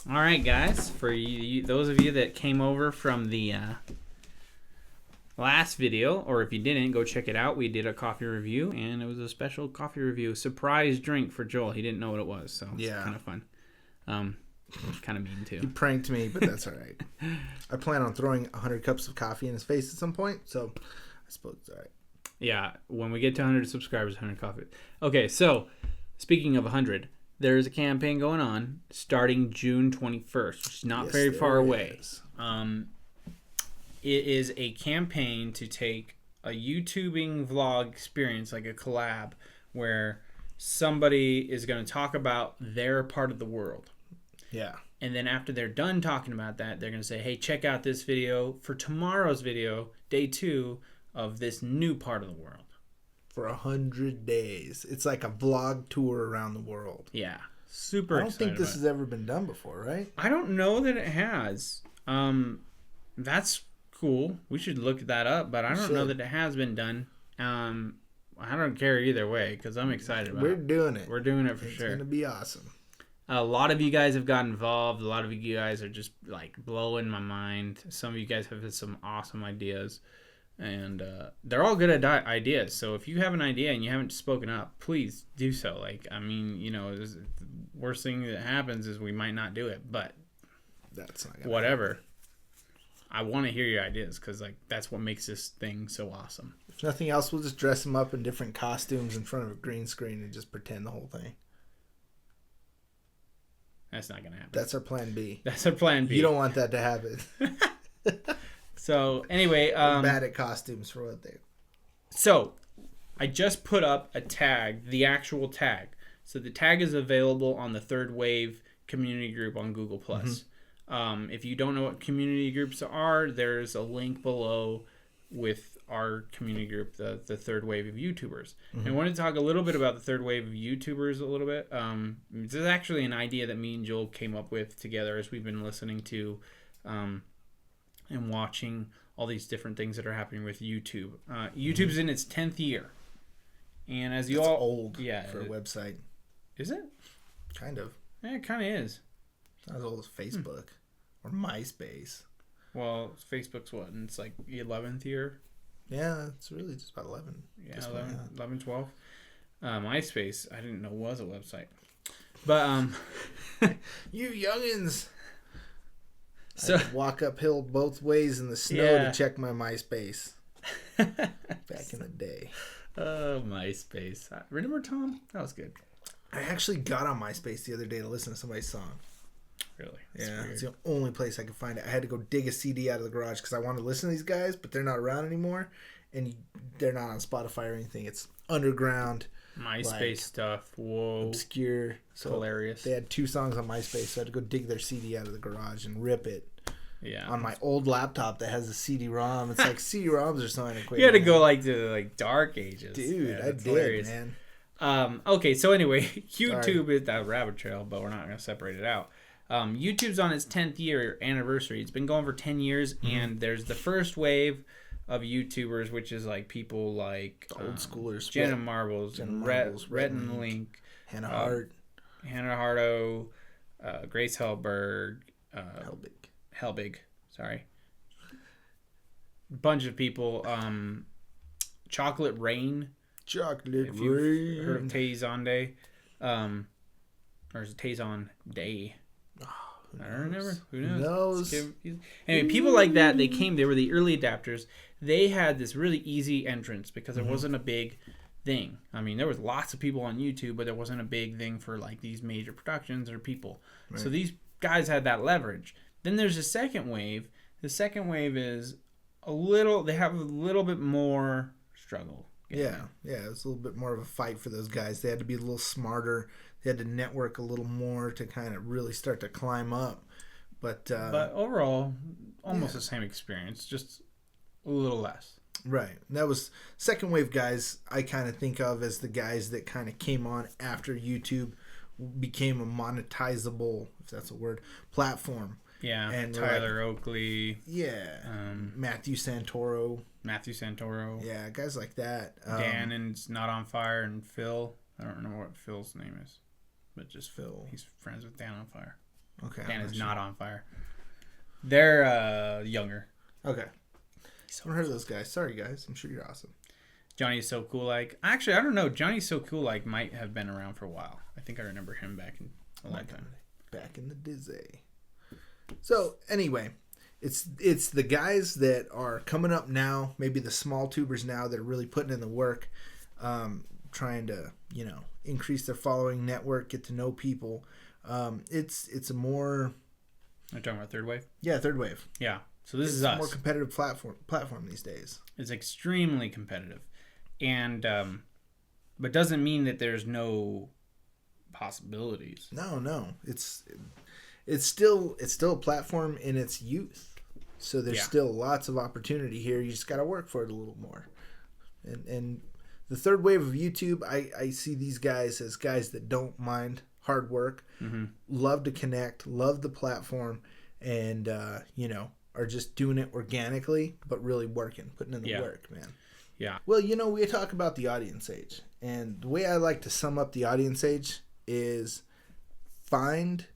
All right, guys. For those of you that came over from the last video, or if you didn't, go check it out. We did a coffee review, and it was a special coffee review. Surprise drink for Joel. He didn't know what it was, so it's kind of fun. Kind of mean, too. He pranked me, but that's all right. I plan on throwing 100 cups of coffee in his face at some point, so I suppose it's all right. Yeah, when we get to 100 subscribers, 100 coffee. Okay, so speaking of 100, there's a campaign going on starting June 21st, which is not very far away. It is a campaign to take a YouTubing vlog experience, like a collab, where somebody is going to talk about their part of the world. Yeah. And then after they're done talking about that, they're going to say, hey, check out this video for tomorrow's video, day 2 of this new part of the world. For 100 days. It's like a vlog tour around the world. Yeah. Super excited. I don't think this has ever been done before, right? I don't know that it has. That's cool. We should look that up, but I don't know that it has been done. I don't care either way because I'm excited about it. We're doing it. We're doing it for it's sure. It's going to be awesome. A lot of you guys have got involved. A lot of you guys are just like blowing my mind. Some of you guys have had some awesome ideas. And they're all good ideas. So if you have an idea and you haven't spoken up, please do so. Like, I mean, you know, the worst thing that happens is we might not do it. But that's not gonna whatever. Happen. I want to hear your ideas because, like, that's what makes this thing so awesome. If nothing else, we'll just dress them up in different costumes in front of a green screen and just pretend the whole thing. That's not going to happen. That's our plan B. That's our plan B. You don't want that to happen. So, anyway. We're bad at costumes for what they... So, I just put up a tag, the actual tag. So, the tag is available on the Third Wave community group on Google+. Mm-hmm. If you don't know what community groups are, there's a link below with our community group, the Third Wave of YouTubers. Mm-hmm. And I want to talk a little bit about the Third Wave of YouTubers a little bit. This is actually an idea that me and Joel came up with together as we've been listening to and watching all these different things that are happening with YouTube. YouTube's in its 10th year. And as you all... old for a website. Is it? Kind of. Yeah, it kind of is. It's not as old as Facebook or MySpace. Well, Facebook's what? And it's like the 11th year? Yeah, it's really just about 11. Yeah, 11, 12. MySpace, I didn't know was a website. But, you youngins! So I'd walk uphill both ways in the snow to check my MySpace. Back in the day. Oh, MySpace. Remember, Tom? That was good. I actually got on MySpace the other day to listen to somebody's song. Really? Yeah, it's the only place I could find it. I had to go dig a CD out of the garage because I wanted to listen to these guys, but they're not around anymore, and they're not on Spotify or anything. It's underground. MySpace stuff. Whoa. Obscure. So hilarious. They had 2 songs on MySpace, so I had to go dig their CD out of the garage and rip it. Yeah. On my old laptop that has a CD-ROM. It's like CD-ROMs are so antiquated. You had to go like to like dark ages. Dude, I did, hilarious. Man. Okay, so anyway, YouTube is that rabbit trail, but we're not going to separate it out. YouTube's on its 10th year anniversary. It's been going for 10 years, and there's the first wave of YouTubers, which is like people like old schoolers, Jenna Marbles, Rhett and Link, Hannah Hart, Hannah Hardo, Grace Hellberg, Helbig, sorry. Bunch of people. Chocolate Rain. If you've heard of Tay or is it Tay Day? I don't remember. Who knows? Anyway, people like that, they were the early adapters. They had this really easy entrance because there wasn't a big thing. I mean, there was lots of people on YouTube, but there wasn't a big thing for like these major productions or people. Right. So these guys had that leverage. Then there's a second wave. The second wave is they have a little bit more struggle. Yeah, it's a little bit more of a fight for those guys. They had to be a little smarter. They had to network a little more to kind of really start to climb up. But overall, almost the same experience, just a little less. Right. And that was second wave guys I kind of think of as the guys that kind of came on after YouTube became a monetizable, if that's a word, platform. Yeah, and Tyler Oakley. Yeah. Matthew Santoro. Yeah, guys like that. Dan and Not on Fire and Phil. I don't know what Phil's name is, but just Phil. He's friends with Dan on Fire. Okay. Dan I'm is not not on fire. They're younger. sure. Okay. I haven't heard of those guys. Sorry, guys. I'm sure you're awesome. Johnny's So Cool Like. Actually, I don't know. Johnny's So Cool Like might have been around for a while. I think I remember him back in a long time. Back in the Dizzy. So anyway, it's the guys that are coming up now, maybe the small tubers now that are really putting in the work, trying to increase their following, network, get to know people. It's a more. You're talking about third wave? Yeah, third wave. Yeah. So this It's is a us. more competitive platform these days. It's extremely competitive, and but doesn't mean that there's no possibilities. No, it's still a platform in its youth, so there's still lots of opportunity here. You just got to work for it a little more. And the third wave of YouTube, I see these guys as guys that don't mind hard work, love to connect, love the platform, and are just doing it organically, but really working, putting in the work, man. Yeah. Well, we talk about the audience age, and the way I like to sum up the audience age is find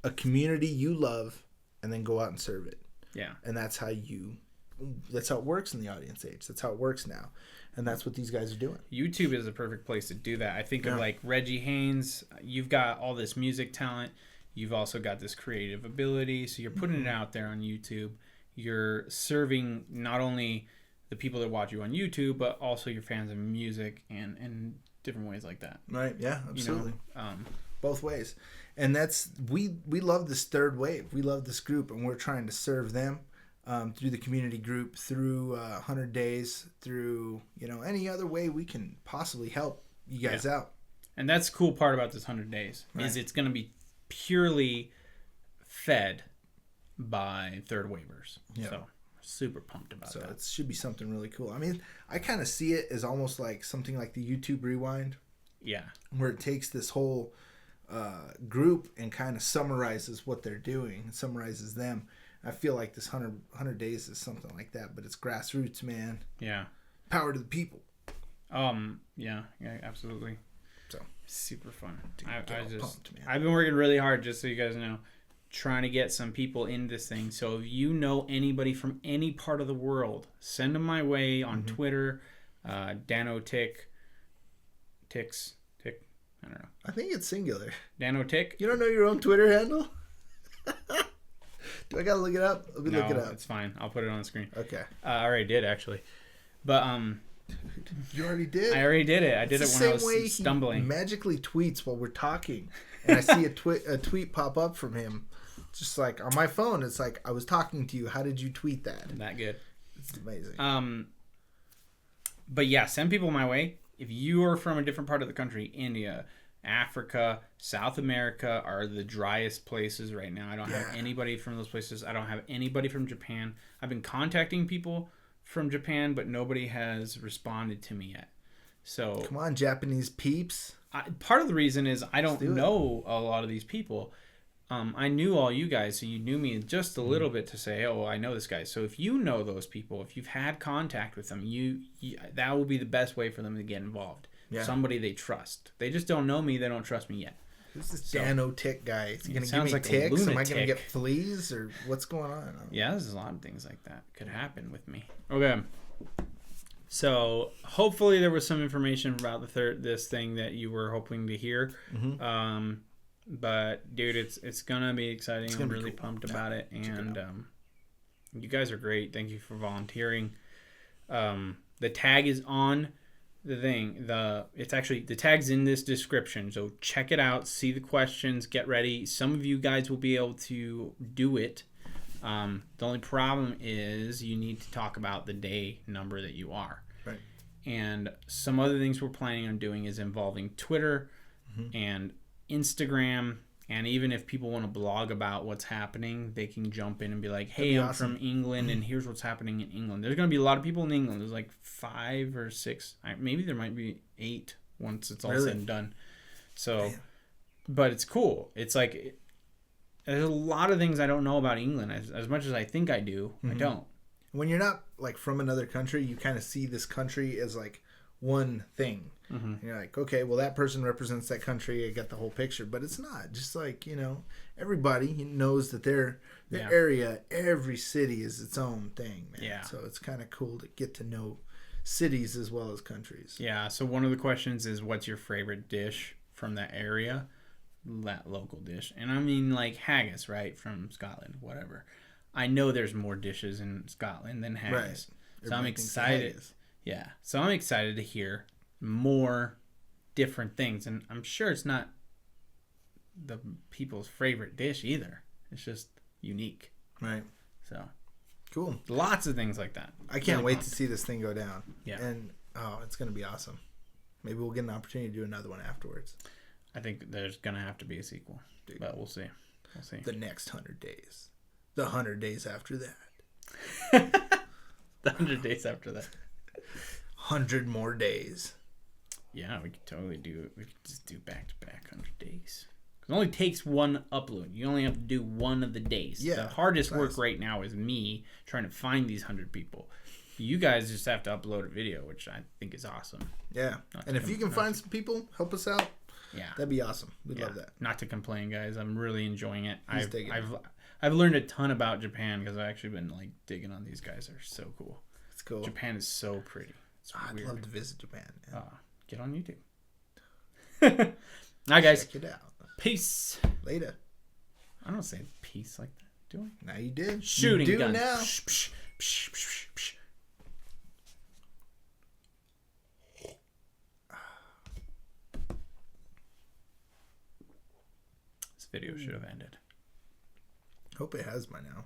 a community you love and then go out and serve it. Yeah. And that's how it works in the audience age. That's how it works now. And that's what these guys are doing. YouTube is a perfect place to do that. I think of like Reggie Haynes. You've got all this music talent. You've also got this creative ability. So you're putting it out there on YouTube. You're serving not only the people that watch you on YouTube, but also your fans of music and different ways like that. Right. Yeah, absolutely. Both ways. And that's we love this third wave. We love this group, and we're trying to serve them through the community group, through 100 Days, through any other way we can possibly help you guys out. And that's the cool part about this 100 Days is it's going to be purely fed by third wavers. Yeah. So super pumped about that. So it should be something really cool. I mean, I kind of see it as almost like something like the YouTube Rewind. Yeah. Where it takes this whole group and kind of summarizes what they're doing and summarizes them. I feel like this 100 Days is something like that, but it's grassroots, man. Yeah. Power to the people. Yeah, absolutely. So super fun. Dude, pumped, man. I've been working really hard, just so you guys know, trying to get some people in this thing. So if you know anybody from any part of the world, send them my way on Twitter. Tick. I don't know. I think it's singular. Tick. You don't know your own Twitter handle? Do I gotta look it up? Let me look it up. It's fine. I'll put it on the screen. Okay. I already did actually, but you already did. I already did it. I did it when I was stumbling. He magically tweets while we're talking, and I see a tweet pop up from him. Just like on my phone, it's like I was talking to you. How did you tweet that? That good. It's amazing. But yeah, send people my way. If you are from a different part of the country, India, Africa, South America are the driest places right now. I don't have anybody from those places. I don't have anybody from Japan. I've been contacting people from Japan, but nobody has responded to me yet. So come on, Japanese peeps. Part of the reason is I don't know a lot of these people. I knew all you guys, so you knew me just a little bit to say, oh, I know this guy. So if you know those people, if you've had contact with them, you that will be the best way for them to get involved. Yeah. Somebody they trust. They just don't know me. They don't trust me yet. Who's this Tick guy? Is he going to give me ticks? Am I going to get fleas? Or what's going on? Yeah, there's a lot of things like that could happen with me. Okay. So hopefully there was some information about this thing that you were hoping to hear. But dude, it's gonna be exciting. I'm really pumped about it, and you guys are great. Thank you for volunteering. The tag is on the thing. The tag's in this description, so check it out. See the questions. Get ready. Some of you guys will be able to do it. The only problem is you need to talk about the day number that you are. Right. And some other things we're planning on doing is involving Twitter and Instagram, and even if people want to blog about what's happening, they can jump in and be like, hey, I'm from England and here's what's happening in England. There's going to be a lot of people in England. There's like 5 or 6, maybe there might be 8 once it's all said and done. So but it's cool. It's like there's a lot of things I don't know about England. As much as I think I do, I don't. When you're not like from another country, you kind of see this country as like one thing. Mm-hmm. And you're like, okay, well, that person represents that country. I got the whole picture, but it's not. Just like, everybody knows that their area, every city is its own thing, man. Yeah. So it's kind of cool to get to know cities as well as countries. Yeah. So one of the questions is, what's your favorite dish from that area? That local dish. And I mean, like haggis, right? From Scotland, whatever. I know there's more dishes in Scotland than haggis. Right. So I'm excited. Yeah. So I'm excited to hear more different things. And I'm sure it's not the people's favorite dish either. It's just unique. Right. So cool. Lots of things like that. I can't wait to see this thing go down. Yeah. And it's going to be awesome. Maybe we'll get an opportunity to do another one afterwards. I think there's going to have to be a sequel. Dude. But we'll see. We'll see. The next 100 days. The 100 days after that. The 100 days after that. 100 more days. Yeah, we could totally do it. We could just do back-to-back 100 days. It only takes one upload. You only have to do one of the days. Yeah, the hardest work right now is me trying to find these 100 people. You guys just have to upload a video, which I think is awesome. Yeah. And if you can find some people, help us out. Yeah. That'd be awesome. We'd love that. Not to complain, guys. I'm really enjoying it. I've learned a ton about Japan because I've actually been like digging on these guys. They're so cool. It's cool. Japan is so pretty. I'd love to visit Japan. Yeah. Get on YouTube. All right, guys. Check it out. Peace. Later. I don't say peace like that, do I? Now you did. Shooting you do guns. now. This video should have ended. Hope it has by now.